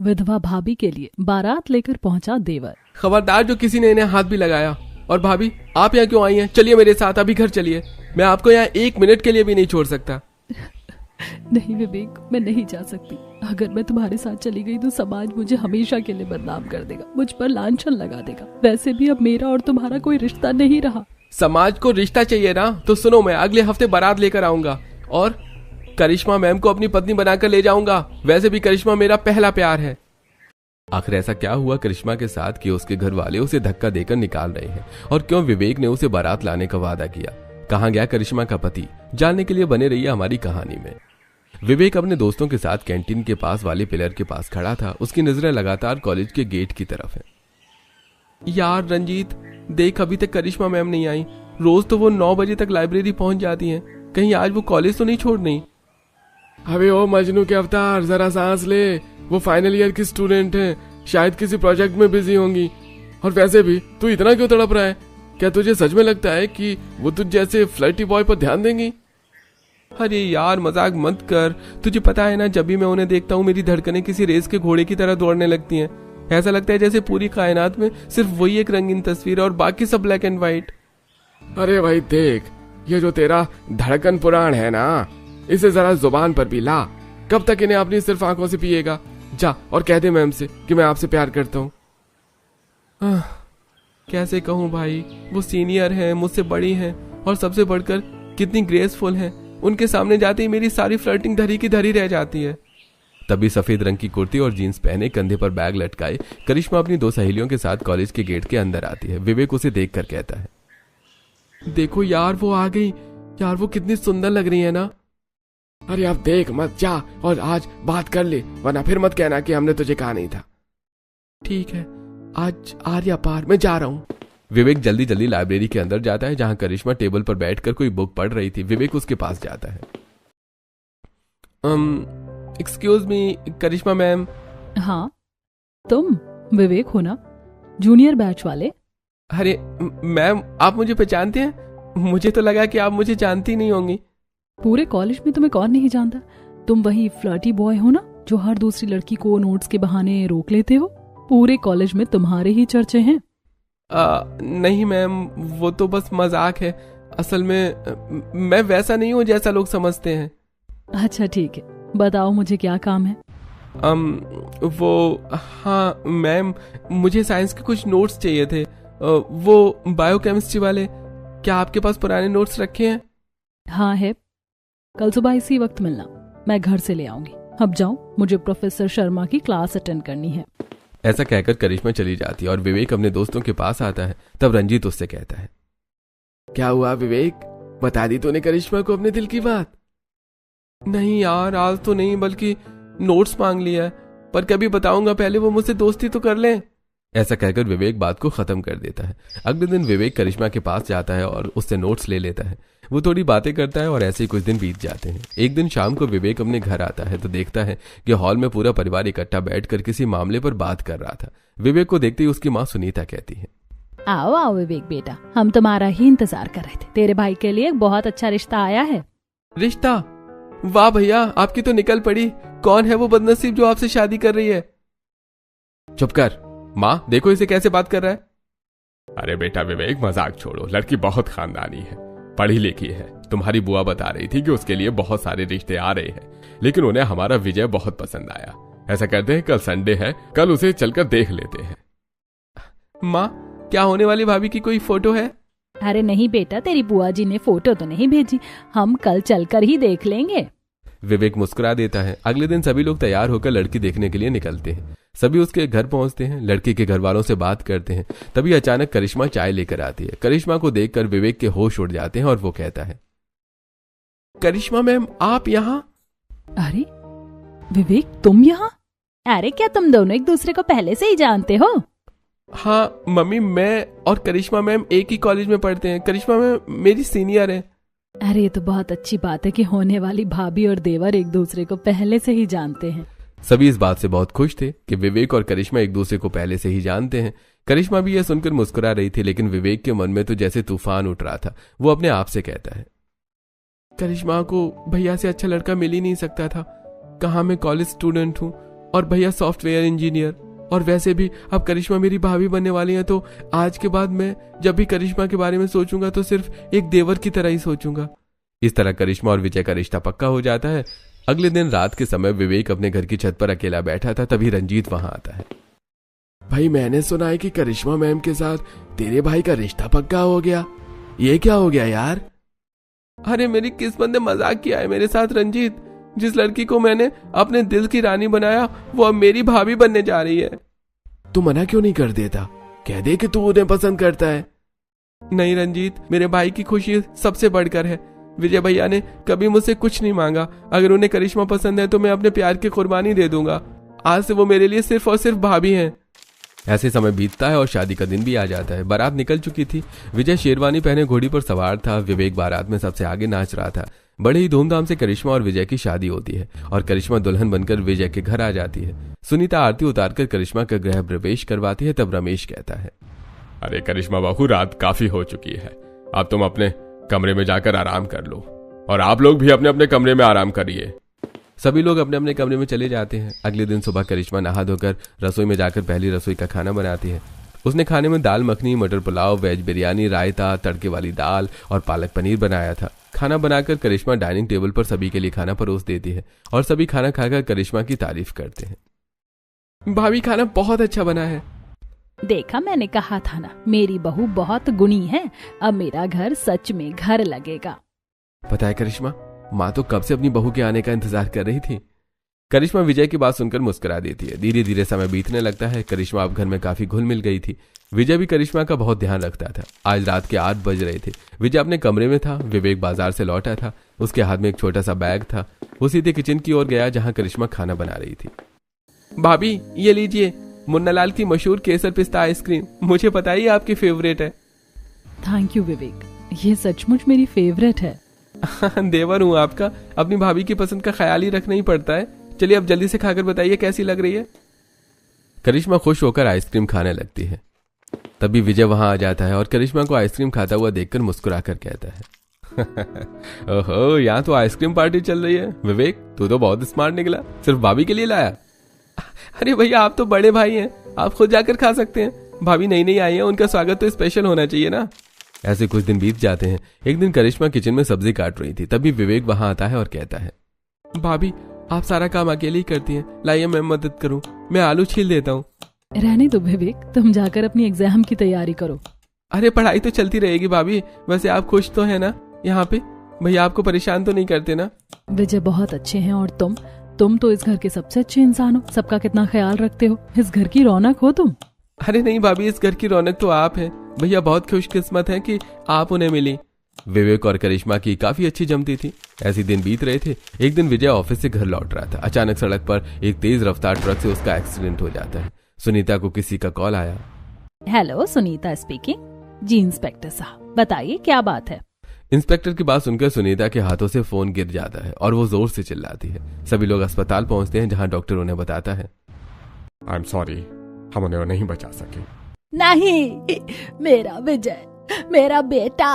विधवा भाभी के लिए बारात लेकर पहुंचा देवर। खबरदार जो किसी ने इन्हें हाथ भी लगाया। और भाभी आप यहाँ क्यों आई हैं? चलिए मेरे साथ, अभी घर चलिए। मैं आपको यहाँ 1 मिनट के लिए भी नहीं छोड़ सकता। नहीं विवेक, मैं नहीं जा सकती। अगर मैं तुम्हारे साथ चली गई तो समाज मुझे हमेशा के लिए बदनाम कर देगा, मुझ पर लांछन लगा देगा। वैसे भी अब मेरा और तुम्हारा कोई रिश्ता नहीं रहा। समाज को रिश्ता चाहिए ना, तो सुनो, मैं अगले हफ्ते बारात लेकर आऊंगा और करिश्मा मैम को अपनी पत्नी बनाकर ले जाऊंगा। वैसे भी करिश्मा मेरा पहला प्यार है। आखिर ऐसा क्या हुआ करिश्मा के साथ कि उसके घर वाले उसे धक्का देकर निकाल रहे हैं, और क्यों विवेक ने उसे बारात लाने का वादा किया? कहां गया करिश्मा का पति? जानने के लिए बने रहिए हमारी कहानी में। विवेक अपने दोस्तों के साथ कैंटीन के पास वाले पिलर के पास खड़ा था। उसकी नजरें लगातार कॉलेज के गेट की तरफ है। यार रंजीत, देख अभी तक करिश्मा मैम नहीं आई। रोज तो वो 9 बजे तक लाइब्रेरी पहुंच जाती हैं। कहीं आज वो कॉलेज तो नहीं छोड़ रही? अबे ओ मजनू के अवतार, जरा सांस ले। वो फाइनल ईयर की स्टूडेंट है, शायद किसी प्रोजेक्ट में बिजी होंगी। और वैसे भी तू इतना क्यों तड़प रहा है? क्या तुझे सच में लगता है कि वो तुझ जैसे फ्लर्टी बॉय पर ध्यान देंगी? अरे यार मजाक मत कर। तुझे पता है ना, जब भी मैं उन्हें देखता हूँ मेरी धड़कनें किसी रेस के घोड़े की तरह दौड़ने लगती हैं। ऐसा लगता है जैसे पूरी कायनात में सिर्फ वही एक रंगीन तस्वीर है और बाकी सब ब्लैक एंड व्हाइट। अरे भाई देख, ये जो तेरा धड़कन पुराण है ना, इसे जरा जुबान पर भी ला। कब तक इन्हें अपनी सिर्फ आंखों से पिएगा? जा और कह दे मैम से कि मैं आपसे प्यार करता हूँ। कैसे कहूँ भाई, वो सीनियर हैं, मुझसे बड़ी हैं और सबसे बढ़कर कितनी ग्रेसफुल हैं। उनके सामने जाते ही मेरी सारी फ्लर्टिंग धरी की धरी रह जाती है। तभी सफेद रंग की कुर्ती और जीन्स पहने, कंधे पर बैग लटकाए करिश्मा अपनी 2 सहेलियों के साथ कॉलेज के गेट के अंदर आती है। विवेक उसे देखकर कहता है, देखो यार वो आ गई। यार वो कितनी सुंदर लग रही है ना। अरे अब देख मत, जा और आज बात कर ले, वरना फिर मत कहना कि हमने तुझे कहा नहीं था। ठीक है, आज आर्या पार, मैं जा रहा हूँ। विवेक जल्दी जल्दी लाइब्रेरी के अंदर जाता है, जहां करिश्मा टेबल पर बैठकर कोई बुक पढ़ रही थी। विवेक उसके पास जाता है। एक्सक्यूज मी करिश्मा मैम। हाँ, तुम विवेक हो ना, जूनियर बैच वाले? अरे मैम, आप मुझे पहचानते हैं? मुझे तो लगा कि आप मुझे जानती नहीं होंगी। पूरे कॉलेज में तुम्हें कौन नहीं जानता? तुम वही फ्लर्टी बॉय हो ना, जो हर दूसरी लड़की को नोट्स के बहाने रोक लेते हो। पूरे कॉलेज में तुम्हारे ही चर्चे हैं। नहीं मैम, वो तो बस मजाक है। असल में मैं वैसा नहीं हूँ जैसा लोग समझते हैं। अच्छा ठीक है, बताओ मुझे क्या काम है? हाँ मैम, मुझे साइंस के कुछ नोट्स चाहिए थे। वो बायोकेमिस्ट्री वाले। क्या आपके पास पुराने नोट्स रखे हैं? हाँ है, कल सुबह इसी वक्त मिलना, मैं घर से ले आऊंगी। अब जाओ, मुझे प्रोफेसर शर्मा की क्लास अटेंड करनी है। ऐसा कहकर करिश्मा चली जाती है और विवेक अपने दोस्तों के पास आता है। तब रंजीत उससे कहता है, क्या हुआ विवेक, बता दी तूने करिश्मा को अपने दिल की बात? नहीं यार, आज तो नहीं, बल्कि नोट्स मांग लिया है, पर कभी बताऊंगा, पहले वो मुझसे दोस्ती तो कर ले। ऐसा कहकर विवेक बात को खत्म कर देता है। अगले दिन विवेक करिश्मा के पास जाता है और उससे नोट्स ले लेता है। वो थोड़ी बातें करता है और ऐसे ही कुछ दिन बीत जाते हैं। एक दिन शाम को विवेक अपने घर आता है तो देखता है कि हॉल में पूरा परिवार इकट्ठा बैठकर किसी मामले पर बात कर रहा था। विवेक को देखते ही उसकी माँ सुनीता कहती है, आओ आओ विवेक बेटा, हम तुम्हारा ही इंतजार कर रहे थे। तेरे भाई के लिए एक बहुत अच्छा रिश्ता आया है। रिश्ता? वाह भैया, आपकी तो निकल पड़ी। कौन है वो बदनसीब जो आपसे शादी कर रही है? चुप कर माँ, देखो इसे कैसे बात कर रहा है। अरे बेटा विवेक, मजाक छोड़ो, लड़की बहुत खानदानी है, पढ़ी लिखी है। तुम्हारी बुआ बता रही थी कि उसके लिए बहुत सारे रिश्ते आ रहे हैं, लेकिन उन्हें हमारा विजय बहुत पसंद आया। ऐसा करते हैं, कल संडे है, कल उसे चलकर देख लेते हैं। माँ, क्या होने वाली भाभी की कोई फोटो है? अरे नहीं बेटा, तेरी बुआ जी ने फोटो तो नहीं भेजी, हम कल चलकर ही देख लेंगे। विवेक मुस्कुरा देता है। अगले दिन सभी लोग तैयार होकर लड़की देखने के लिए निकलते हैं। सभी उसके घर पहुंचते हैं, लड़की के घर वालों से बात करते हैं। तभी अचानक करिश्मा चाय लेकर आती है। करिश्मा को देखकर विवेक के होश उड़ जाते हैं और वो कहता है, करिश्मा मैम आप यहाँ? अरे विवेक, तुम यहाँ? अरे क्या तुम दोनों एक दूसरे को पहले से ही जानते हो? हाँ मम्मी, मैं और करिश्मा मैम एक ही कॉलेज में पढ़ते हैं। करिश्मा मैम मेरी सीनियर है। अरे ये तो बहुत अच्छी बात है कि होने वाली भाभी और देवर एक दूसरे को पहले से ही जानते हैं। सभी इस बात से बहुत खुश थे कि विवेक और करिश्मा एक दूसरे को पहले से ही जानते हैं। करिश्मा भी यह सुनकर मुस्कुरा रही थी, लेकिन विवेक के मन में तो जैसे तूफान उठ रहा था। वो अपने आप से कहता है, करिश्मा को भैया से अच्छा लड़का मिल ही नहीं सकता था। कहाँ मैं कॉलेज स्टूडेंट हूँ, और भैया सॉफ्टवेयर इंजीनियर। और वैसे भी अब करिश्मा मेरी भाभी बनने वाली है, तो आज के बाद मैं जब भी करिश्मा के बारे में सोचूंगा तो सिर्फ एक देवर की तरह ही सोचूंगा। इस तरह करिश्मा और विजय का रिश्ता पक्का हो जाता है। अगले दिन रात के समय विवेक अपने घर की छत पर अकेला बैठा था, तभी रंजीत वहां आता है। भाई मैंने सुना है कि करिश्मा मैम के साथ तेरे भाई का रिश्ता पक्का हो गया, ये क्या हो गया यार? अरे मेरी किस्मत ने मजाक किया है मेरे साथ रंजीत। जिस लड़की को मैंने अपने दिल की रानी बनाया वो अब मेरी भाभी बनने जा रही है। तू मना क्यों नहीं कर देता? कह दे कि तू उन्हें पसंद करता है। नहीं रंजीत, मेरे भाई की खुशी सबसे बढ़कर है। विजय भैया ने कभी मुझसे कुछ नहीं मांगा। अगर उन्हें करिश्मा पसंद है तो मैं अपने प्यार की कुर्बानी दे दूंगा। आज से वो मेरे लिए सिर्फ और सिर्फ भाभी हैं। ऐसे समय बीतता है और शादी का दिन भी आ जाता है। बारात निकल चुकी थी। विजय शेरवानी पहने घोड़ी पर सवार था। विवेक बारात में सबसे आगे नाच रहा था। बड़े ही धूमधाम से करिश्मा और विजय की शादी होती है और करिश्मा दुल्हन बनकर विजय के घर आ जाती है। सुनीता आरती उतारकर करिश्मा का गृह प्रवेश करवाती है। तब रमेश कहता है, अरे करिश्मा बहू, रात काफी हो चुकी है, अब तुम अपने कमरे में जाकर आराम कर लो और आप लोग भी अपने अपने कमरे में आराम करिए। सभी लोग अपने अपने कमरे में चले जाते हैं। अगले दिन सुबह करिश्मा नहा धोकर रसोई में जाकर पहली रसोई का खाना बनाती है। उसने खाने में दाल मखनी, मटर पुलाव, वेज बिरयानी, रायता, तड़के वाली दाल और पालक पनीर बनाया था। खाना बनाकर करिश्मा डाइनिंग टेबल पर सभी के लिए खाना परोस देती है और सभी खाना खाकर करिश्मा की तारीफ करते हैं। भाभी खाना बहुत अच्छा बना है। देखा, मैंने कहा था ना, मेरी बहू बहुत गुणी है। अब मेरा घर सच में घर लगेगा। पता है करिश्मा, माँ तो कब से अपनी बहू के आने का इंतजार कर रही थी। करिश्मा विजय की बात सुनकर मुस्कुरा देती है। धीरे धीरे समय बीतने लगता है। करिश्मा अब घर में काफी घुल मिल गई थी। विजय भी करिश्मा का बहुत ध्यान रखता था। आज रात के 8 बज रहे थे। विजय अपने कमरे में था। विवेक बाजार से लौटा था। उसके हाथ में एक छोटा सा बैग था। वो सीधे किचन की ओर गया जहां करिश्मा खाना बना रही थी। भाभी ये लीजिए, मुन्नालाल की मशहूर केसर पिस्ता आइसक्रीम। मुझे पता ही आपकी फेवरेट है। थैंक यू विवेक, ये सचमुच मेरी फेवरेट है। देवर हूँ आपका, अपनी भाभी की पसंद का ख्याल ही रखना ही पड़ता है। चलिए अब जल्दी से खाकर बताइए कैसी लग रही है। करिश्मा खुश होकर आइसक्रीम खाने लगती है। तभी विजय वहां आ जाता है और करिश्मा को आइसक्रीम खाता हुआ देखकर मुस्कुराकर कहता है, ओहो, यहाँ तो आइसक्रीम पार्टी चल रही है। विवेक, तू तो बहुत स्मार्ट निकला, सिर्फ भाभी के लिए लाया? अरे भैया, आप तो बड़े भाई हैं, आप खुद जाकर खा सकते हैं। भाभी नई नई आई है, उनका स्वागत तो स्पेशल होना चाहिए ना। ऐसे कुछ दिन बीत जाते हैं। एक दिन करिश्मा किचन में सब्जी काट रही थी। तभी विवेक वहां आता है और कहता है, भाभी आप सारा काम अकेले ही करती हैं, लाइए मैं मदद करूं, मैं आलू छील देता हूं। रहने दो विवेक, तुम जाकर अपनी एग्जाम की तैयारी करो। अरे पढ़ाई तो चलती रहेगी भाभी। वैसे आप खुश तो है ना यहाँ पे? भैया आपको परेशान तो नहीं करते ना? विजय बहुत अच्छे हैं और तुम तो इस घर के सबसे अच्छे इंसान हो। सबका कितना ख्याल रखते हो, इस घर की रौनक हो तुम। अरे नहीं भाभी, इस घर की रौनक तो आप हैं। भैया बहुत खुशकिस्मत हैं कि आप उन्हें मिली। विवेक और करिश्मा की काफी अच्छी जमती थी। ऐसे दिन बीत रहे थे। एक दिन विजय ऑफिस से घर लौट रहा था। अचानक सड़क पर एक तेज रफ्तार ट्रक से उसका एक्सीडेंट हो जाता है। सुनीता को किसी का कॉल आया। Hello, Sunita speaking. जी इंस्पेक्टर साहब, बताइए क्या बात है। इंस्पेक्टर की बात सुनकर सुनीता के हाथों से फोन गिर जाता है और वो जोर से चिल्लाती है। सभी लोग अस्पताल पहुंचते हैं जहां डॉक्टर उन्हें बताता है, आई एम सॉरी, हम उन्हें नहीं बचा सके। नहीं, मेरा विजय, मेरा बेटा।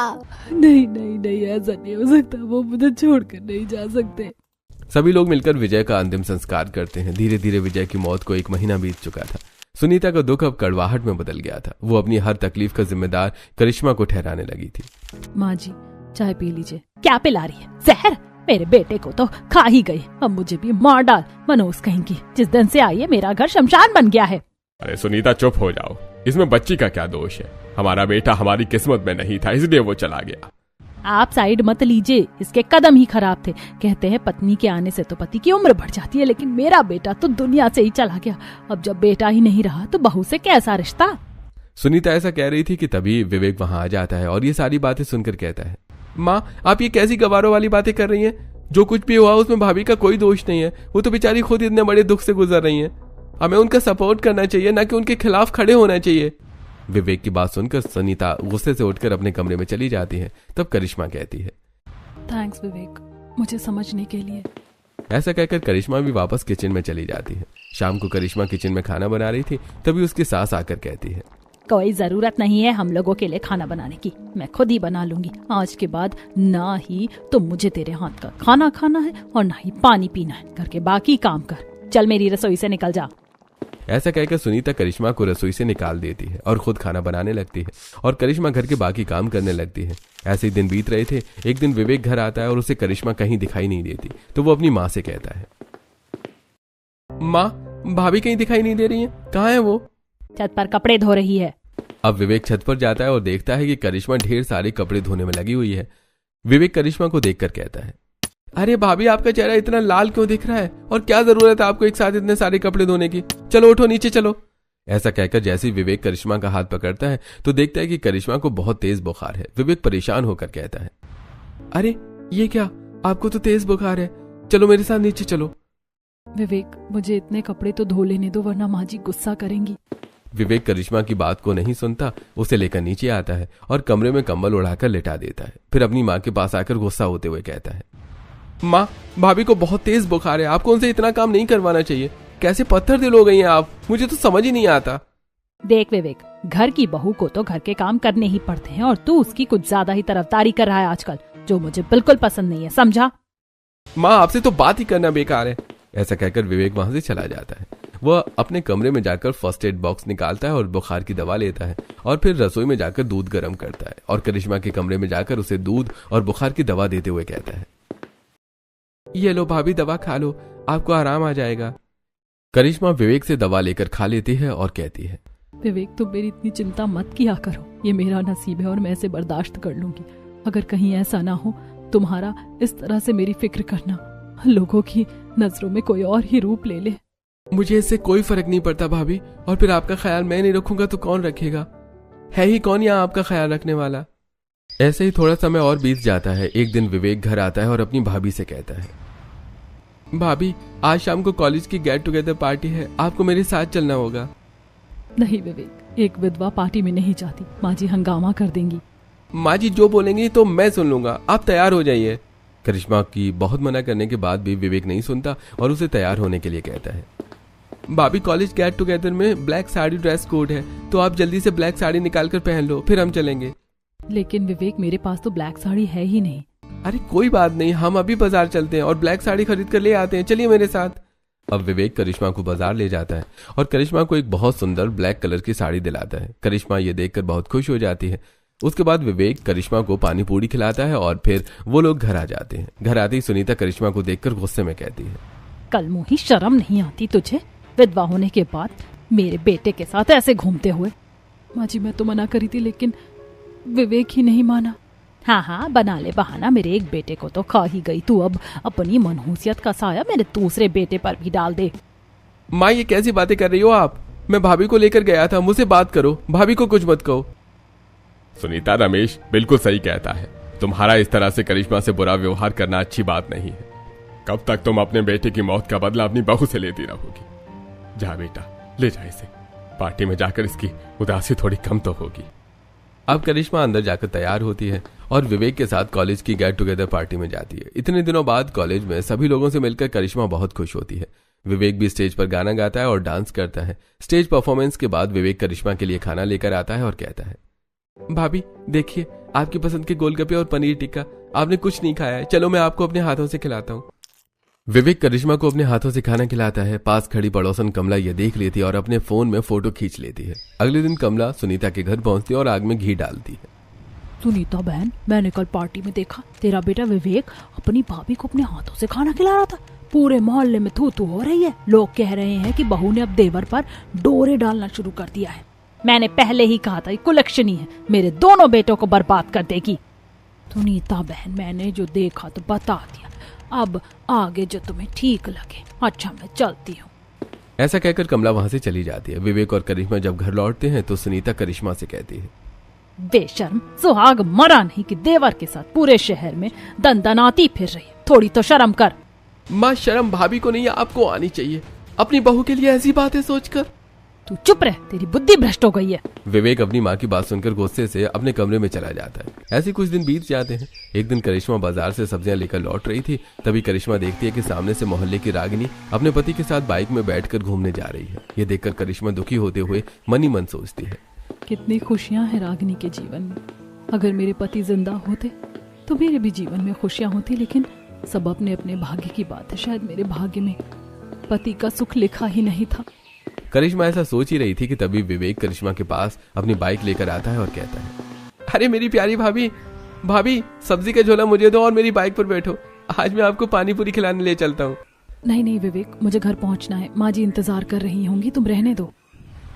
नहीं नहीं नहीं, ऐसा नहीं हो सकता, वो मुझे छोड़कर नहीं जा सकते। सभी लोग मिलकर विजय का अंतिम संस्कार करते हैं। धीरे धीरे विजय की मौत को 1 महीना बीत चुका था। सुनीता का दुख अब कड़वाहट में बदल गया था। वो अपनी हर तकलीफ का जिम्मेदार करिश्मा को ठहराने लगी थी। माँ जी, चाय पी लीजिए। क्या पिला रही है? जहर? मेरे बेटे को तो खा ही गई, अब मुझे भी मार डाल। मनोज कहीं की, जिस दिन से आई है मेरा घर शमशान बन गया है। अरे सुनीता चुप हो जाओ, इसमें बच्ची का क्या दोष है? हमारा बेटा हमारी किस्मत में नहीं था, इसलिए वो चला गया। आप साइड मत लीजिए, इसके कदम ही खराब थे। कहते हैं पत्नी के आने से तो पति की उम्र बढ़ जाती है, लेकिन मेरा बेटा तो दुनिया से ही चला गया। अब जब बेटा ही नहीं रहा तो बहू से कैसा रिश्ता। सुनीता ऐसा कह रही थी कि तभी विवेक वहां आ जाता है और ये सारी बातें सुनकर कहता है, माँ आप ये कैसी गवारों वाली बातें कर रही हैं? जो कुछ भी हुआ उसमें भाभी का कोई दोष नहीं है। वो तो बेचारी खुद इतने बड़े दुख से गुजर रही हैं। हमें उनका सपोर्ट करना चाहिए, ना कि उनके खिलाफ खड़े होना चाहिए। विवेक की बात सुनकर सुनीता गुस्से से उठकर अपने कमरे में चली जाती है। तब करिश्मा कहती है, थैंक्स विवेक, मुझे समझने के लिए। ऐसा कहकर करिश्मा भी वापस किचन में चली जाती है। शाम को करिश्मा किचन में खाना बना रही थी। तभी उसकी सास आकर कहती है, कोई जरूरत नहीं है हम लोगों के लिए खाना बनाने की, मैं खुद ही बना लूंगी। आज के बाद ना ही तो मुझे तेरे हाथ का खाना खाना है और ना ही पानी पीना है। घर के बाकी काम कर, चल मेरी रसोई से निकल जा। ऐसा कहकर सुनीता करिश्मा को रसोई से निकाल देती है और खुद खाना बनाने लगती है और करिश्मा घर के बाकी काम करने लगती है। ऐसे ही दिन बीत रहे थे। एक दिन विवेक घर आता है और उसे करिश्मा कहीं दिखाई नहीं देती, तो वो अपनी माँ से कहता है, माँ, भाभी कहीं दिखाई नहीं दे रही है, कहाँ है वो? छत पर कपड़े धो रही है। अब विवेक छत पर जाता है और देखता है कि करिश्मा ढेर सारे कपड़े धोने में लगी हुई है। विवेक करिश्मा को देखकर कहता है, अरे भाभी, आपका चेहरा इतना लाल क्यों दिख रहा है और क्या जरूरत है आपको एक साथ इतने सारे कपड़े धोने की? चलो उठो, नीचे चलो। ऐसा कहकर जैसे ही विवेक करिश्मा का हाथ पकड़ता है तो देखता है कि करिश्मा को बहुत तेज बुखार है। विवेक परेशान होकर कहता है, अरे ये क्या, आपको तो तेज बुखार है, चलो मेरे साथ नीचे चलो। विवेक, मुझे इतने कपड़े तो धो लेने दो वरना माँ जी गुस्सा करेंगी। विवेक करिश्मा की बात को नहीं सुनता, उसे लेकर नीचे आता है और कमरे में कंबल उड़ाकर लेटा देता है। फिर अपनी माँ के पास आकर गुस्सा होते हुए कहता है, माँ, भाभी को बहुत तेज बुखार है, आपको उनसे इतना काम नहीं करवाना चाहिए। कैसे पत्थर दिल हो गई हैं आप, मुझे तो समझ ही नहीं आता। देख विवेक, घर की बहू को तो घर के काम करने ही पड़ते हैं और तू उसकी कुछ ज्यादा ही तरफदारी कर रहा है आजकल, जो मुझे बिल्कुल पसंद नहीं है, समझा? माँ, आपसे तो बात ही करना बेकार है। ऐसा कहकर विवेक वहां से चला जाता है। वह अपने कमरे में जाकर फर्स्ट एड बॉक्स निकालता है और बुखार की दवा लेता है और फिर रसोई में जाकर दूध गर्म करता है और करिश्मा के कमरे में जाकर उसे दूध और बुखार की दवा देते हुए कहता है, ये लो भाभी, दवा खा लो, आपको आराम आ जाएगा। करिश्मा विवेक से दवा लेकर खा लेती है और कहती है, विवेक, तुम मेरी इतनी चिंता मत किया करो, ये मेरा नसीब है और मैं इसे बर्दाश्त कर लूंगी। अगर कहीं ऐसा ना हो तुम्हारा इस तरह से मेरी फिक्र करना, लोगों की नजरों में कोई और ही रूप ले ले। मुझे इससे कोई फर्क नहीं पड़ता भाभी, और फिर आपका ख्याल मैं नहीं रखूंगा तो कौन रखेगा? है ही कौन यहाँ आपका ख्याल रखने वाला? ऐसे ही थोड़ा समय और बीत जाता है। एक दिन विवेक घर आता है और अपनी भाभी से कहता है, भाभी, आज शाम को कॉलेज की गेट टुगेदर पार्टी है, आपको मेरे साथ चलना होगा। नहीं विवेक, एक विधवा पार्टी में नहीं जाती, माँ जी हंगामा कर देंगी। माँ जी जो बोलेंगी तो मैं सुन लूंगा, आप तैयार हो जाइए। करिश्मा की बहुत मना करने के बाद भी विवेक नहीं सुनता और उसे तैयार होने के लिए कहता है, भाभी, कॉलेज गेट टुगेदर में ब्लैक साड़ी ड्रेस कोड है, तो आप जल्दी से ब्लैक साड़ी निकाल कर पहन लो, फिर हम चलेंगे। लेकिन विवेक, मेरे पास तो ब्लैक साड़ी है ही नहीं। अरे कोई बात नहीं, हम अभी बाजार चलते हैं और ब्लैक साड़ी खरीद कर ले आते हैं, चलिए मेरे साथ। अब विवेक करिश्मा को बाजार ले जाता है और करिश्मा को एक बहुत सुंदर ब्लैक कलर की साड़ी दिलाता है। करिश्मा ये देखकर बहुत खुश हो जाती है। उसके बाद विवेक करिश्मा को पानी पूरी खिलाता है और फिर वो लोग घर आ जाते हैं। घर आते ही सुनीता करिश्मा को देखकर गुस्से में कहती है, कल मुही, शर्म नहीं आती तुझे? विधवा होने के बाद मेरे बेटे के साथ ऐसे घूमते हुए। माँ जी, मैं तो मना करी थी लेकिन विवेक ही नहीं माना। हाँ, बना ले बहाना, मेरे एक बेटे को तो खा ही गई, तू अब अपनी मनहूसियत का साया मेरे दूसरे बेटे पर भी डाल दे। माँ, ये कैसी बातें कर रही हो आप? मैं भाभी को लेकर गया था, मुझसे बात करो, भाभी को कुछ मत कहो। सुनीता, रमेश बिल्कुल सही कहता है, तुम्हारा इस तरह से करिश्मा से बुरा व्यवहार करना अच्छी बात नहीं है। कब तक तुम अपने बेटे की मौत का बदला अपनी बहू से लेती रहोगी? जा बेटा, ले जा इसे, पार्टी में जाकर इसकी उदासी थोड़ी कम तो होगी। अब करिश्मा अंदर जाकर तैयार होती है और विवेक के साथ कॉलेज की गेट टुगेदर पार्टी में जाती है। इतने दिनों बाद कॉलेज में सभी लोगों से मिलकर करिश्मा बहुत खुश होती है। विवेक भी स्टेज पर गाना गाता है और डांस करता है। स्टेज परफॉर्मेंस के बाद विवेक करिश्मा के लिए खाना लेकर आता है और कहता है, भाभी देखिए, आपकी पसंद के गोलगप्पे और पनीर टिक्का, आपने कुछ नहीं खाया है, चलो मैं आपको अपने हाथों से खिलाता हूँ। विवेक करिश्मा को अपने हाथों से खाना खिलाता है। पास खड़ी पड़ोसन कमला ये देख लेती है और अपने फोन में फोटो खींच लेती है। अगले दिन कमला सुनीता के घर पहुंचती है और आग में घी डालती है। सुनीता बहन, मैंने कल पार्टी में देखा तेरा बेटा विवेक अपनी भाभी को अपने हाथों से खाना खिला रहा था। पूरे मोहल्ले में थू थू हो रही है। लोग कह रहे हैं कि बहू ने अब देवर पर डोरे डालना शुरू कर दिया है। मैंने पहले ही कहा था, ये कुलक्षणी है, मेरे दोनों बेटों को बर्बाद कर देगी। सुनीता बहन, मैंने जो देखा तो बता दिया, अब आगे जो तुम्हें ठीक लगे। अच्छा, मैं चलती हूँ। ऐसा कहकर कमला वहां से चली जाती है। विवेक और करिश्मा जब घर लौटते हैं तो सुनीता करिश्मा से कहती है, बेशर्म, सुहाग मरा नहीं कि देवर के साथ पूरे शहर में दंदनाती फिर रही है, थोड़ी तो शर्म कर। माँ, शर्म भाभी को नहीं, आपको आनी चाहिए अपनी बहू के लिए ऐसी बातें सोचकर। तू चुप रह, तेरी बुद्धि भ्रष्ट हो गई है। विवेक अपनी माँ की बात सुनकर गुस्से से अपने कमरे में चला जाता है। ऐसे कुछ दिन बीत जाते हैं। एक दिन करिश्मा बाजार से सब्जियां लेकर लौट रही थी। तभी करिश्मा देखती है कि सामने से मोहल्ले की रागिनी अपने पति के साथ बाइक में बैठकर घूमने जा रही है। ये देखकर करिश्मा दुखी होते हुए मन ही मन सोचती है, कितनी खुशियां हैं रागिनी के जीवन में। अगर मेरे पति जिंदा होते तो मेरे भी जीवन में खुशियां होती, लेकिन सब अपने अपने भाग्य की बात है। शायद मेरे भाग्य में पति का सुख लिखा ही नहीं था। करिश्मा ऐसा सोच ही रही थी कि तभी विवेक करिश्मा के पास अपनी बाइक लेकर आता है और कहता है, अरे मेरी प्यारी भाभी, भाभी सब्जी का झोला मुझे दो और मेरी बाइक पर बैठो, आज मैं आपको पानी पूरी खिलाने ले चलता हूँ। नहीं नहीं विवेक, मुझे घर पहुंचना है, माँ जी इंतजार कर रही होंगी, तुम रहने दो।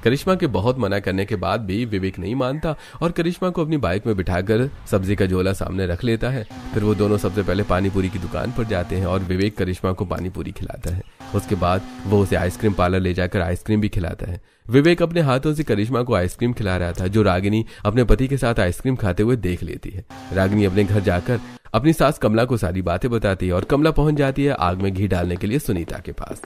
करिश्मा के बहुत मना करने के बाद भी विवेक नहीं मानता और करिश्मा को अपनी बाइक में बिठाकर सब्जी का झोला सामने रख लेता है। फिर वो दोनों सबसे पहले पानी पूरी की दुकान पर जाते हैं और विवेक करिश्मा को पानी पूरी खिलाता है। उसके बाद वो उसे आइसक्रीम पार्लर ले जाकर आइसक्रीम भी खिलाता है। विवेक अपने हाथों से करिश्मा को आइसक्रीम खिला रहा था, जो रागिनी अपने पति के साथ आइसक्रीम खाते हुए देख लेती है। रागिनी अपने घर जाकर अपनी सास कमला को सारी बातें बताती है और कमला पहुंच जाती है आग में घी डालने के लिए सुनीता के पास।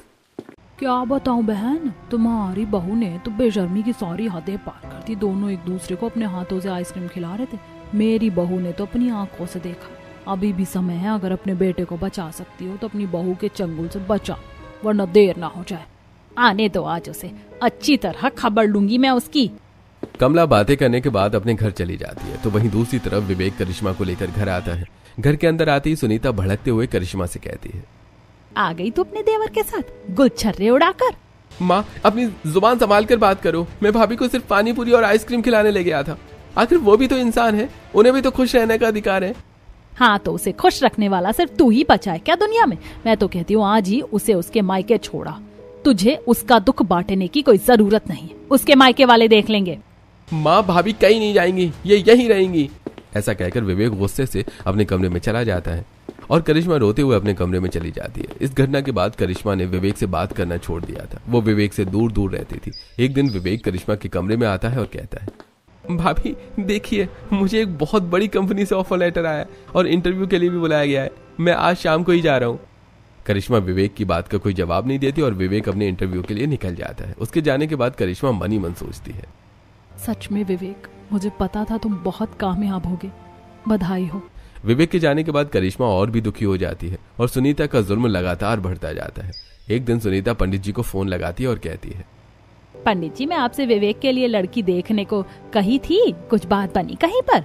क्या बताऊं बहन, तुम्हारी बहू ने तो बेशर्मी की सारी हदें पार कर दी। दोनों एक दूसरे को अपने हाथों से आइसक्रीम खिला रहे थे। मेरी बहू ने तो अपनी आंखों से देखा। अभी भी समय है, अगर अपने बेटे को बचा सकती हो तो अपनी बहू के चंगुल से बचा, वरना देर ना हो जाए। आने दो आज उसे, अच्छी तरह खबर लूंगी मैं उसकी। कमला बातें करने के बाद अपने घर चली जाती है तो वहीं दूसरी तरफ विवेक करिश्मा को लेकर घर आता है। घर के अंदर आते ही सुनीता भड़कते हुए करिश्मा से कहती है, आ गई तू अपने देवर के साथ गुलछर्रे उड़ाकर। माँ अपनी जुबान संभाल कर बात करो, मैं भाभी को सिर्फ पानी पूरी और आइसक्रीम खिलाने ले गया था। आखिर वो भी तो इंसान है, उन्हें भी तो खुश रहने का अधिकार है। हाँ तो उसे खुश रखने वाला सिर्फ तू ही बचा है क्या दुनिया में? मैं तो कहती हूँ आज ही उसे उसके मायके छोड़ा। तुझे उसका दुख बांटने की कोई जरूरत नहीं है, उसके मायके वाले देख लेंगे। माँ भाभी कहीं नहीं जाएंगी, ये यहीं रहेंगी। ऐसा कहकर विवेक गुस्से से अपने कमरे में चला जाता है और करिश्मा रोते हुए अपने कमरे में चली जाती है। इस घटना के बाद करिश्मा ने विवेक से बात करना छोड़ दिया था। वो विवेक से दूर दूर रहती थी। एक दिन विवेक करिश्मा के कमरे में आता है और कहता है, भाभी देखिए, मुझे एक बहुत बड़ी कंपनी से ऑफर लेटर आया और इंटरव्यू के लिए भी बुलाया गया है। मैं आज शाम को ही जा रहा हूँ। करिश्मा विवेक की बात का कोई जवाब नहीं देती और विवेक अपने इंटरव्यू के लिए निकल जाता है। उसके जाने के बाद करिश्मा मन ही मन सोचती है, सच में विवेक, मुझे पता था तुम बहुत कामयाब होगे, बधाई हो। विवेक के जाने के बाद करिश्मा और भी दुखी हो जाती है और सुनीता का जुल्म लगातार बढ़ता जाता है। एक दिन सुनीता पंडित जी को फोन लगाती है और कहती है, पंडित जी मैं आपसे विवेक के लिए लड़की देखने को कही थी, कुछ बात बनी कहीं पर?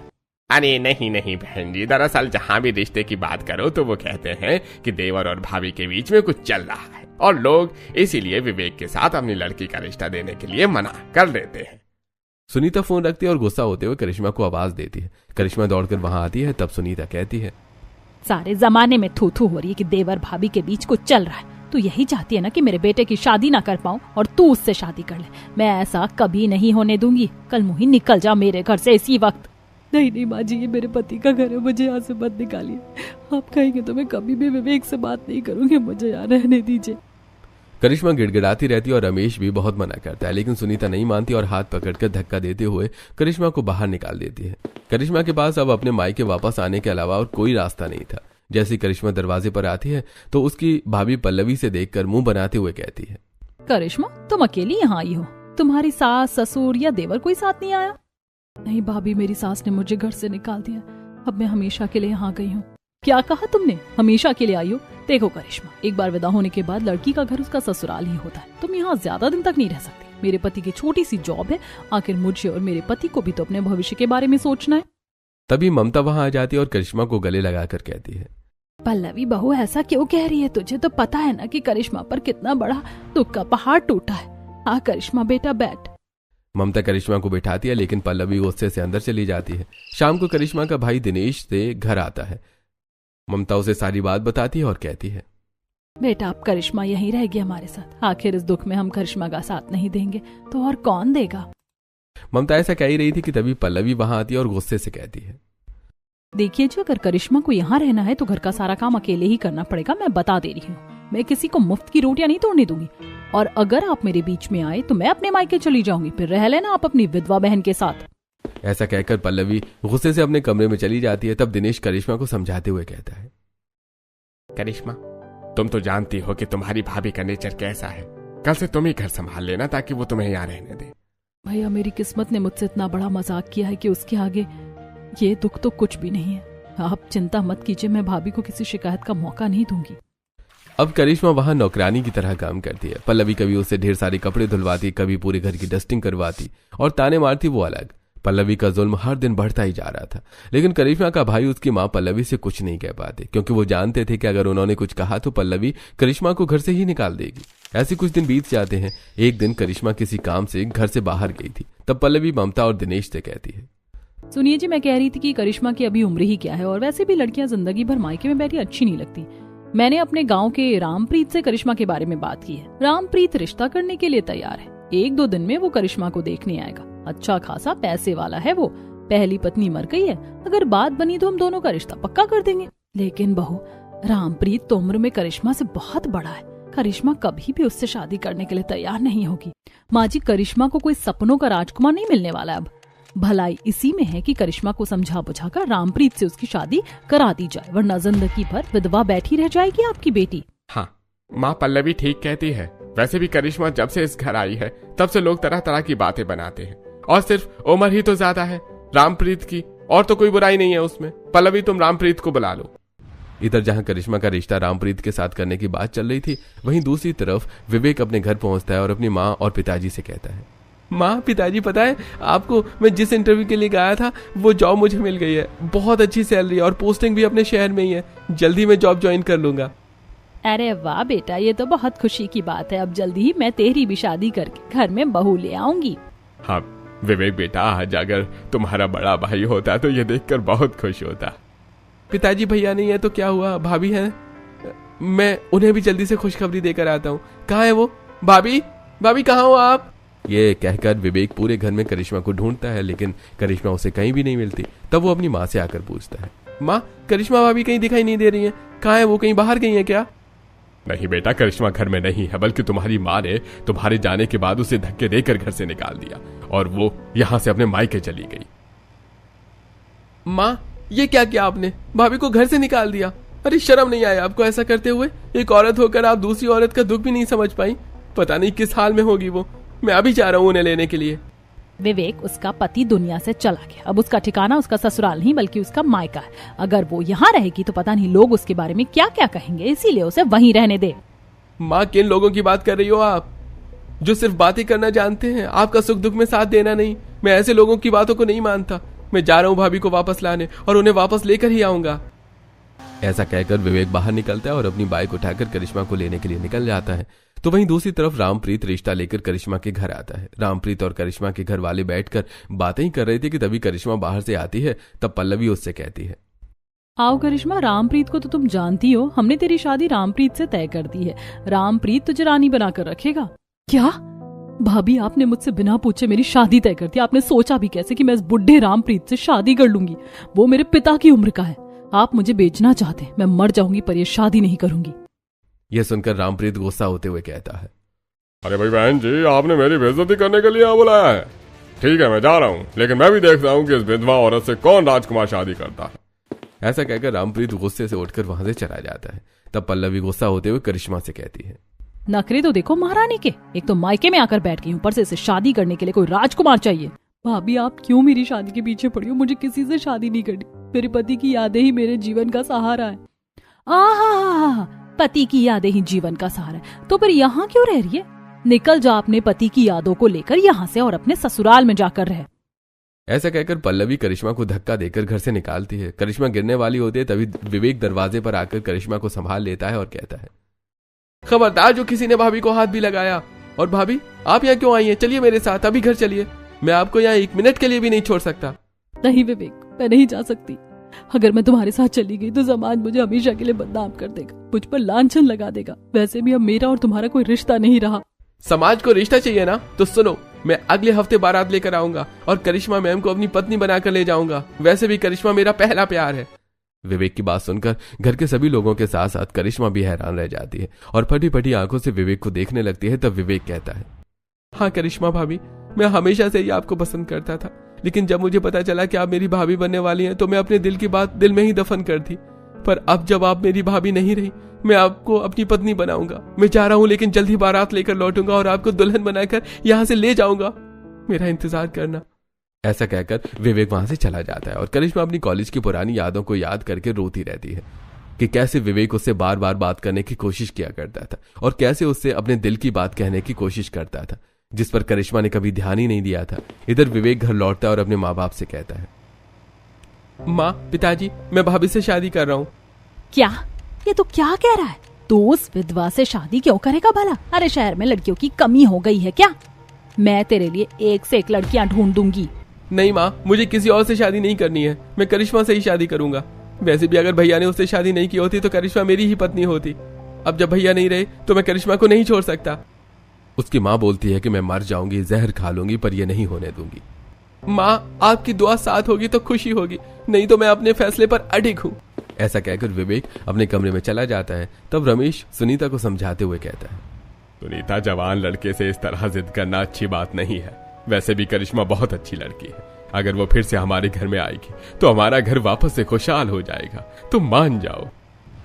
अरे नहीं नहीं बहन जी, दरअसल जहाँ भी रिश्ते की बात करो तो वो कहते हैं कि देवर और भाभी के बीच में कुछ चल रहा है और लोग इसीलिए विवेक के साथ अपनी लड़की का रिश्ता देने के लिए मना कर देते हैं। सुनीता फोन रखती है और गुस्सा होते हुए करिश्मा को आवाज देती है। करिश्मा दौड़कर वहां आती है। तब सुनीता कहती है, सारे जमाने में थू थू हो रही है कि देवर भाभी के बीच कुछ चल रहा है। तू यही चाहती है ना कि मेरे बेटे की शादी ना कर पाऊं और तू उससे शादी कर ले। मैं ऐसा कभी नहीं होने दूंगी। कल मुही निकल जा मेरे घर से इसी वक्त। नहीं नहीं माँ जी, ये मेरे पति का घर है, मुझे यहाँ से मत निकालिए। आप कहेंगे तो मैं कभी भी विवेक से बात नहीं करूंगी, मुझे यहाँ रहने दीजिए। करिश्मा गिड़गिड़ाती रहती है और रमेश भी बहुत मना करता है, लेकिन सुनीता नहीं मानती और हाथ पकड़कर धक्का देते हुए करिश्मा को बाहर निकाल देती है। करिश्मा के पास अब अपने मायके वापस आने के अलावा और कोई रास्ता नहीं था। जैसे करिश्मा दरवाजे पर आती है तो उसकी भाभी पल्लवी से देखकर मुंह बनाते हुए कहती है, करिश्मा तुम अकेली यहाँ आई हो? तुम्हारी सास ससुर या देवर कोई साथ नहीं आया? नहीं भाभी, मेरी सास ने मुझे घर से निकाल दिया। अब मैं हमेशा के लिए यहाँ गई हूँ। क्या कहा तुमने? हमेशा के लिए आई हो? देखो करिश्मा, एक बार विदा होने के बाद लड़की का घर उसका ससुराल ही होता है। तुम यहाँ ज्यादा दिन तक नहीं रह सकती। मेरे पति की छोटी सी जॉब है, आखिर मुझे और मेरे पति को भी तो अपने भविष्य के बारे में सोचना है। तभी ममता वहां आ जाती है और करिश्मा को गले लगाकर कहती है, पल्लवी बहू ऐसा क्यों कह रही है? तुझे तो पता है ना कि करिश्मा पर कितना बड़ा दुख का पहाड़ टूटा है। हाँ करिश्मा बेटा बैठ। ममता करिश्मा को बिठाती है, लेकिन पल्लवी गुस्से से अंदर चली जाती है। शाम को करिश्मा का भाई दिनेश से घर आता है। ममता उसे सारी बात बताती है और कहती है, बेटा अब करिश्मा यहीं रहेगी हमारे साथ। आखिर इस दुख में हम करिश्मा का साथ नहीं देंगे तो और कौन देगा? ममता ऐसा कह ही रही थी कि तभी पल्लवी वहां आती है और गुस्से से कहती है, देखिए जी, अगर करिश्मा को यहाँ रहना है तो घर का सारा काम अकेले ही करना पड़ेगा। मैं बता दे रही हूँ, मैं किसी को मुफ्त की रोटियां नहीं तोड़ने दूंगी। और अगर आप मेरे बीच में आए तो मैं अपने मायके चली जाऊंगी, फिर रह लेना आप अपनी विधवा बहन के साथ। ऐसा कहकर पल्लवी गुस्से से अपने कमरे में चली जाती है। तब दिनेश करिश्मा को समझाते हुए कहता है, करिश्मा तुम तो जानती हो कि तुम्हारी भाभी का नेचर कैसा है। कल से तुम ही घर संभाल लेना ताकि वो तुम्हें यहाँ रहने दे। भैया मेरी किस्मत ने मुझसे इतना बड़ा मजाक किया है कि उसके आगे ये दुख तो कुछ भी नहीं है। आप चिंता मत कीजिए, मैं भाभी को किसी शिकायत का मौका नहीं दूंगी। अब करिश्मा वहां नौकरानी की तरह काम करती है। पल्लवी कभी उससे ढेर सारे कपड़े धुलवाती, कभी पूरे घर की डस्टिंग करवाती और ताने मारती वो अलग। पल्लवी का जुल्म हर दिन बढ़ता ही जा रहा था, लेकिन करिश्मा का भाई उसकी मां पल्लवी से कुछ नहीं कह पाते, क्योंकि वो जानते थे कि अगर उन्होंने कुछ कहा तो पल्लवी करिश्मा को घर से ही निकाल देगी। ऐसे कुछ दिन बीत जाते हैं। एक दिन करिश्मा किसी काम से घर से बाहर गई थी। तब पल्लवी ममता और दिनेश से कहती है, सुनिए जी, मैं कह रही थी कि करिश्मा की अभी उम्र ही क्या है, और वैसे भी लड़कियां जिंदगी भर मायके में बैठी अच्छी नहीं लगती। मैंने अपने गांव के रामप्रीत से करिश्मा के बारे में बात की है। रामप्रीत रिश्ता करने के लिए तैयार है। 1-2 दिन में वो करिश्मा को देखने आएगा। अच्छा खासा पैसे वाला है वो। पहली पत्नी मर गई है, अगर बात बनी तो हम दोनों का रिश्ता पक्का कर देंगे। लेकिन बहू, रामप्रीत तो उम्र में करिश्मा से बहुत बड़ा है। करिश्मा कभी भी उससे शादी करने के लिए तैयार नहीं होगी। माँ जी, करिश्मा को कोई सपनों का राजकुमार नहीं मिलने वाला। अब भलाई इसी में है कि करिश्मा को समझा बुझाकर रामप्रीत से उसकी शादी करा दी जाए, वरना जिंदगी भर विधवा बैठी रह जाएगी आपकी बेटी। हाँ, माँ पल्लवी ठीक कहती है। वैसे भी करिश्मा जब से इस घर आई है तब से लोग तरह तरह की बातें बनाते हैं, और सिर्फ उम्र ही तो ज्यादा है रामप्रीत की, और तो कोई बुराई नहीं है उसमें। पल्लवी, तुम रामप्रीत को बुला लो। इधर जहां करिश्मा का रिश्ता रामप्रीत के साथ करने की बात चल रही थी, वहीं दूसरी तरफ विवेक अपने घर पहुंचता है और अपनी माँ और पिताजी से कहता है, माँ, पिताजी, पता है आपको, मैं जिस इंटरव्यू के लिए गया था वो जॉब मुझे मिल गई है। बहुत अच्छी सैलरी और पोस्टिंग भी अपने शहर में ही है। जल्दी मैं जॉब ज्वाइन कर लूंगा। अरे वाह बेटा, ये तो बहुत खुशी की बात है। अब जल्दी ही मैं तेरी भी शादी करके घर में बहू ले आऊंगी। हाँ विवेक बेटा, आज अगर तुम्हारा बड़ा भाई होता तो ये देखकर बहुत खुश होता। पिताजी, भैया नहीं है तो क्या हुआ, भाभी है, मैं उन्हें भी जल्दी से खुशखबरी देकर आता हूँ। कहाँ है वो? भाभी, भाभी कहाँ हो आप? ये कहकर विवेक पूरे घर में करिश्मा को ढूंढता है, लेकिन करिश्मा उसे कहीं भी नहीं मिलती। तब वो अपनी माँ से आकर पूछता है, माँ, करिश्मा भाभी कहीं दिखाई नहीं दे रही है। कहाँ है वो? कहीं बाहर गई है क्या? नहीं बेटा, करिश्मा घर में नहीं है, बल्कि तुम्हारी माँ ने तुम्हारे जाने के बाद उसे धक्के देकर घर से निकाल दिया और वो यहाँ से अपने मायके चली गई। माँ, ये क्या किया आपने? भाभी को घर से निकाल दिया? अरे शर्म नहीं आया आपको ऐसा करते हुए? एक औरत होकर आप दूसरी औरत का दुख भी नहीं समझ पाई। पता नहीं किस हाल में होगी वो। मैं अभी जा रहा हूँ उन्हें लेने के लिए। विवेक, उसका पति दुनिया से चला गया। अब उसका ठिकाना उसका ससुराल नहीं बल्कि उसका मायका है। अगर वो यहाँ रहेगी तो पता नहीं लोग उसके बारे में क्या क्या कहेंगे, इसीलिए उसे वहीं रहने दे। माँ, किन लोगों की बात कर रही हो आप? जो सिर्फ बातें करना जानते हैं, आपका सुख दुख में साथ देना नहीं। मैं ऐसे लोगों की बातों को नहीं मानता। मैं जा रहा हूँ भाभी को वापस लाने, और उन्हें वापस लेकर ही आऊंगा। ऐसा कहकर विवेक बाहर निकलता है और अपनी बाइक उठाकर करिश्मा को लेने के लिए निकल जाता है। तो वहीं दूसरी तरफ रामप्रीत रिश्ता लेकर करिश्मा के घर आता है। रामप्रीत और करिश्मा के घर वाले बैठकर बातें ही कर रहे थे कि तभी करिश्मा बाहर से आती है। तब पल्लवी उससे कहती है, आओ करिश्मा, रामप्रीत को तो तुम जानती हो, हमने तेरी शादी रामप्रीत से तय कर दी है। रामप्रीत तुझे रानी बनाकर रखेगा। क्या भाभी, आपने मुझसे बिना पूछे मेरी शादी तय कर दी? आपने सोचा भी कैसे कि मैं इस बुढ़े रामप्रीत से शादी कर लूंगी? वो मेरे पिता की उम्र का है। आप मुझे बेचना चाहते हैं, मैं मर जाऊंगी पर ये शादी नहीं करूंगी। यह सुनकर रामप्रीत गुस्सा होते हुए कहता है, अरे भाई बहन जी, आपने मेरी बेइज्जती करने के लिए यहाँ बुलाया है? ठीक है, मैं जा रहा हूँ, लेकिन मैं भी देखता हूँ कि इस विधवा औरत से कौन राजकुमार शादी करता है। ऐसा कहकर रामप्रीत गुस्से से उठकर वहां से चला जाता है। तब पल्लवी गुस्सा होते हुए करिश्मा से कहती है, नखरे तो देखो महारानी के, एक तो मायके में आकर बैठ गई, ऊपर से इसे शादी करने के लिए कोई राजकुमार चाहिए। भाभी, आप क्यों मेरी शादी के पीछे पड़ी हो? मुझे किसी से शादी नहीं करनी। मेरे पति की यादें ही मेरे जीवन का सहारा है। आहा, पति की यादें ही जीवन का सहारा है, तो फिर यहाँ क्यों रह रही है? निकल जा अपने पति की यादों को लेकर यहाँ से और अपने ससुराल में जाकर रह। ऐसा कहकर पल्लवी करिश्मा को धक्का देकर घर से निकालती है। करिश्मा गिरने वाली होती है, तभी विवेक दरवाजे पर आकर करिश्मा को संभाल लेता है और कहता है, खबरदार जो किसी ने भाभी को हाथ भी लगाया। और भाभी, आप यहाँ क्यों आई हैं? चलिए मेरे साथ, अभी घर चलिए। मैं आपको यहाँ 1 मिनट के लिए भी नहीं छोड़ सकता। नहीं विवेक, मैं नहीं जा सकती। अगर मैं तुम्हारे साथ चली गई तो समाज मुझे हमेशा के लिए बदनाम कर देगा, मुझ पर लांछन लगा देगा। वैसे भी अब मेरा और तुम्हारा कोई रिश्ता नहीं रहा। समाज को रिश्ता चाहिए ना, तो सुनो, मैं अगले हफ्ते बारात लेकर आऊंगा और करिश्मा मैम को अपनी पत्नी बनाकर ले जाऊंगा। वैसे भी करिश्मा मेरा पहला प्यार है। विवेक की बात सुनकर घर के सभी लोगों के साथ साथ करिश्मा भी हैरान रह जाती है और फटी फटी आंखों से विवेक को देखने लगती है। तब विवेक कहता है, हाँ करिश्मा भाभी, मैं हमेशा से ही आपको पसंद करता था, लेकिन जब मुझे पता चला कि आप मेरी भाभी बनने वाली हैं तो मैं अपने दिल की बात दिल में ही दफन कर दी। पर अब जब आप मेरी भाभी नहीं रही, मैं आपको अपनी पत्नी बनाऊंगा। मैं जा रहा हूँ, लेकिन जल्द ही बारात लेकर लौटूंगा और आपको दुल्हन बनाकर यहाँ से ले जाऊंगा। मेरा इंतजार करना। ऐसा कहकर विवेक वहां से चला जाता है और करिश्मा अपनी कॉलेज की पुरानी यादों को याद करके रोती रहती है कि कैसे विवेक उससे बार बार बात करने की कोशिश किया करता था और कैसे उससे अपने दिल की बात कहने की कोशिश करता था। जिस पर करिश्मा ने कभी ध्यान ही नहीं दिया था। इधर विवेक घर लौटता है और अपने माँ बाप से कहता है, माँ, पिताजी, मैं भाभी से शादी कर रहा हूँ। क्या? ये तो क्या कह रहा है? तू उस विधवा से शादी क्यों करेगा भला? अरे शहर में लड़कियों की कमी हो गई है क्या? मैं तेरे लिए एक से एक लड़कियां ढूंढ दूंगी। नहीं माँ, मुझे किसी और से शादी नहीं करनी है, मैं करिश्मा से ही शादी करूंगा। वैसे भी अगर भैया ने उससे शादी नहीं की होती तो करिश्मा मेरी ही पत्नी होती। अब जब भैया नहीं रहे तो मैं करिश्मा को नहीं छोड़ सकता। उसकी माँ बोलती है कि मैं मर जाऊंगी, जहर खा लूंगी, पर यह नहीं होने दूंगी। माँ, आपकी दुआ साथ होगी तो खुशी होगी, नहीं तो मैं अपने फैसले पर अडिग हूँ। ऐसा कहकर विवेक अपने कमरे में चला जाता है। तब रमेश सुनीता को समझाते हुए कहता है, सुनीता, जवान लड़के से इस तरह जिद करना अच्छी बात नहीं है। वैसे भी करिश्मा बहुत अच्छी लड़की है। अगर वो फिर से हमारे घर में आएगी तो हमारा घर वापस से खुशहाल हो जाएगा। तुम मान जाओ।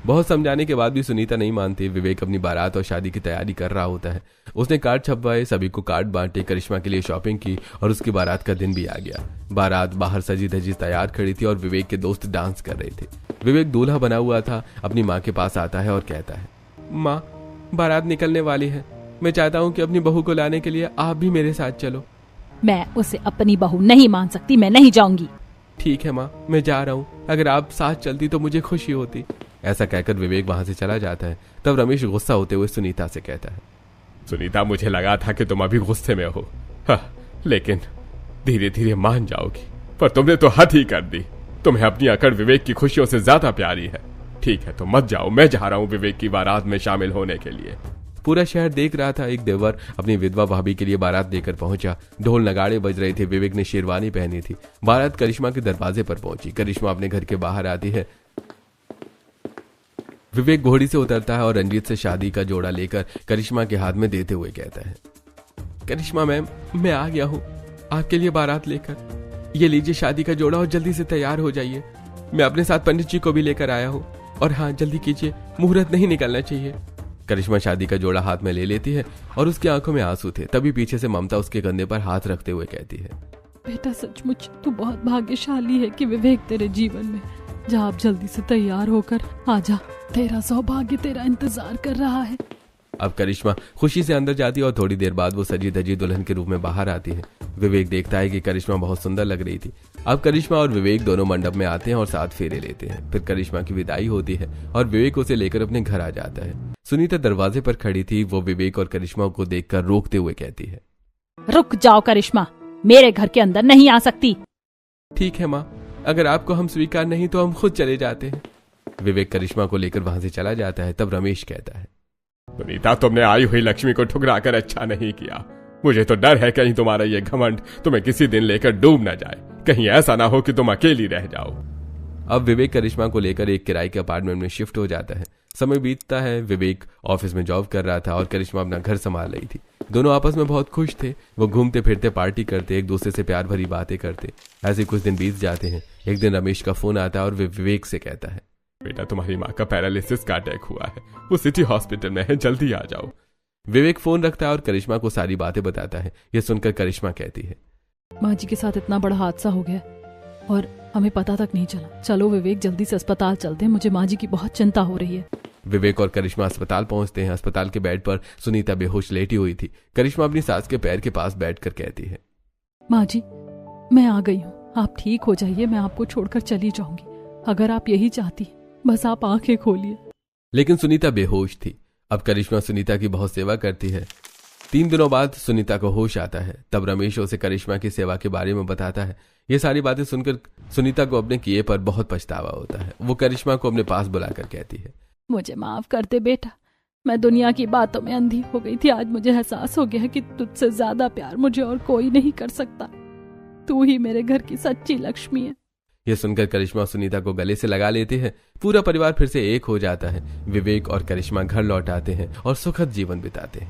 बहुत समझाने के बाद भी सुनीता नहीं मानती। विवेक अपनी बारात और शादी की तैयारी कर रहा होता है। उसने कार्ड छपवाए, सभी को कार्ड बांटे, करिश्मा के लिए शॉपिंग की और उसकी बारात का दिन भी आ गया। बारात बाहर सजी धजी तैयार खड़ी थी और विवेक के दोस्त डांस कर रहे थे। विवेक दूल्हा बना हुआ था। अपनी माँ के पास आता है और कहता है, माँ, बारात निकलने वाली है। मैं चाहता हूँ कि अपनी बहू को लाने के लिए आप भी मेरे साथ चलो। मैं उसे अपनी बहू नहीं मान सकती, मैं नहीं जाऊंगी। ठीक है माँ, मैं जा रहा हूँ। अगर आप साथ चलती तो मुझे खुशी होती। ऐसा कहकर विवेक वहां से चला जाता है। तब रमेश गुस्सा होते हुए सुनीता से कहता है, सुनीता, मुझे लगा था कि तुम अभी गुस्से में हो, लेकिन धीरे धीरे मान जाओगी। पर तुमने तो हद ही कर दी। तुम्हें अपनी अकड़ विवेक की खुशियों से ज्यादा प्यारी है। ठीक है, तो मत जाओ। मैं जा रहा हूँ विवेक की बारात में शामिल होने के लिए। पूरा शहर देख रहा था। एक देवर अपनी विधवा भाभी के लिए बारात देकर पहुंचा। ढोल नगाड़े बज रहे थे। विवेक ने शेरवानी पहनी थी। बारात करिश्मा के दरवाजे पर पहुंची। करिश्मा अपने घर के बाहर आती है। विवेक घोड़ी से उतरता है और रंजीत से शादी का जोड़ा लेकर करिश्मा के हाथ में देते हुए कहता है, करिश्मा मैम, मैं आ गया हूँ आपके लिए बारात लेकर। ये लीजिए शादी का जोड़ा और जल्दी से तैयार हो जाइए। मैं अपने साथ पंडित जी को भी लेकर आया हूँ। और हाँ, जल्दी कीजिए, मुहूर्त नहीं निकलना चाहिए। करिश्मा शादी का जोड़ा हाथ में ले लेती है और उसकी आंखों में आंसू थे। तभी पीछे से ममता उसके कंधे पर हाथ रखते हुए कहती है, बेटा, सचमुच तू बहुत भाग्यशाली है कि विवेक तेरे जीवन में। जा, आप जल्दी से तैयार होकर आ जा। तेरा सौभाग्य तेरा इंतजार कर रहा है। अब करिश्मा खुशी से अंदर जाती है और थोड़ी देर बाद वो सजी धजी दुल्हन के रूप में बाहर आती है। विवेक देखता है कि करिश्मा बहुत सुंदर लग रही थी। अब करिश्मा और विवेक दोनों मंडप में आते हैं और साथ फेरे लेते हैं। फिर करिश्मा की विदाई होती है और विवेक उसे लेकर अपने घर आ जाता है। सुनीता दरवाजे पर खड़ी थी। वो विवेक और करिश्मा को देखकर रोकते हुए कहती है, रुक जाओ करिश्मा, मेरे घर के अंदर नहीं आ सकती। ठीक है माँ, अगर आपको हम स्वीकार नहीं तो हम खुद चले जाते हैं। विवेक करिश्मा को लेकर वहां से चला जाता है। तब रमेश कहता है, सुनीता, तुमने आई हुई लक्ष्मी को ठुकराकर अच्छा नहीं किया। मुझे तो डर है कहीं तुम्हारा ये घमंड तुम्हें किसी दिन लेकर डूब न जाए। कहीं ऐसा ना हो कि तुम अकेली रह जाओ। अब विवेक करिश्मा को लेकर एक किराए के अपार्टमेंट में शिफ्ट हो जाता है। समय बीतता है। विवेक ऑफिस में जॉब कर रहा था और करिश्मा अपना घर संभाल रही थी। दोनों आपस में बहुत खुश थे। वो घूमते फिरते पार्टी करते, एक दूसरे से प्यार भरी बातें करते। ऐसे कुछ दिन बीत जाते हैं। एक दिन रमेश का फोन आता है और वे विवेक से कहता है, बेटा, तुम्हारी माँ का पैरालिसिस का अटैक हुआ है। वो सिटी हॉस्पिटल में है, जल्दी आ जाओ। विवेक फोन रखता है और करिश्मा को सारी बातें बताता है। यह सुनकर करिश्मा कहती है, माँ जी के साथ इतना बड़ा हादसा हो गया और हमें पता तक नहीं चला। चलो विवेक, जल्दी से अस्पताल चलते हैं, मुझे माँ जी की बहुत चिंता हो रही है। विवेक और करिश्मा अस्पताल पहुंचते हैं। अस्पताल के बेड पर सुनीता बेहोश लेटी हुई थी। करिश्मा अपनी सास के पैर के पास बैठकर कहती है, माँ जी, मैं आ गई हूँ, आप ठीक हो जाइए। मैं आपको छोड़कर चली जाऊंगी। अगर आप यही चाहती, बस आप आंखें खोलिए। लेकिन सुनीता बेहोश थी। अब करिश्मा सुनीता की बहुत सेवा करती है। 3 दिनों बाद सुनीता को होश आता है। तब रमेश उसे करिश्मा की सेवा के बारे में बताता है। ये सारी बातें सुनकर सुनीता को अपने किए पर बहुत पछतावा होता है। वो करिश्मा को अपने पास बुलाकर कहती है, मुझे माफ कर दे बेटा, मैं दुनिया की बातों में अंधी हो गई थी। आज मुझे एहसास हो गया कि तुझसे ज्यादा प्यार मुझे और कोई नहीं कर सकता। तू ही मेरे घर की सच्ची लक्ष्मी है। यह सुनकर करिश्मा सुनीता को गले से लगा लेती है। पूरा परिवार फिर से एक हो जाता है। विवेक और करिश्मा घर लौट आते हैं और सुखद जीवन बिताते हैं।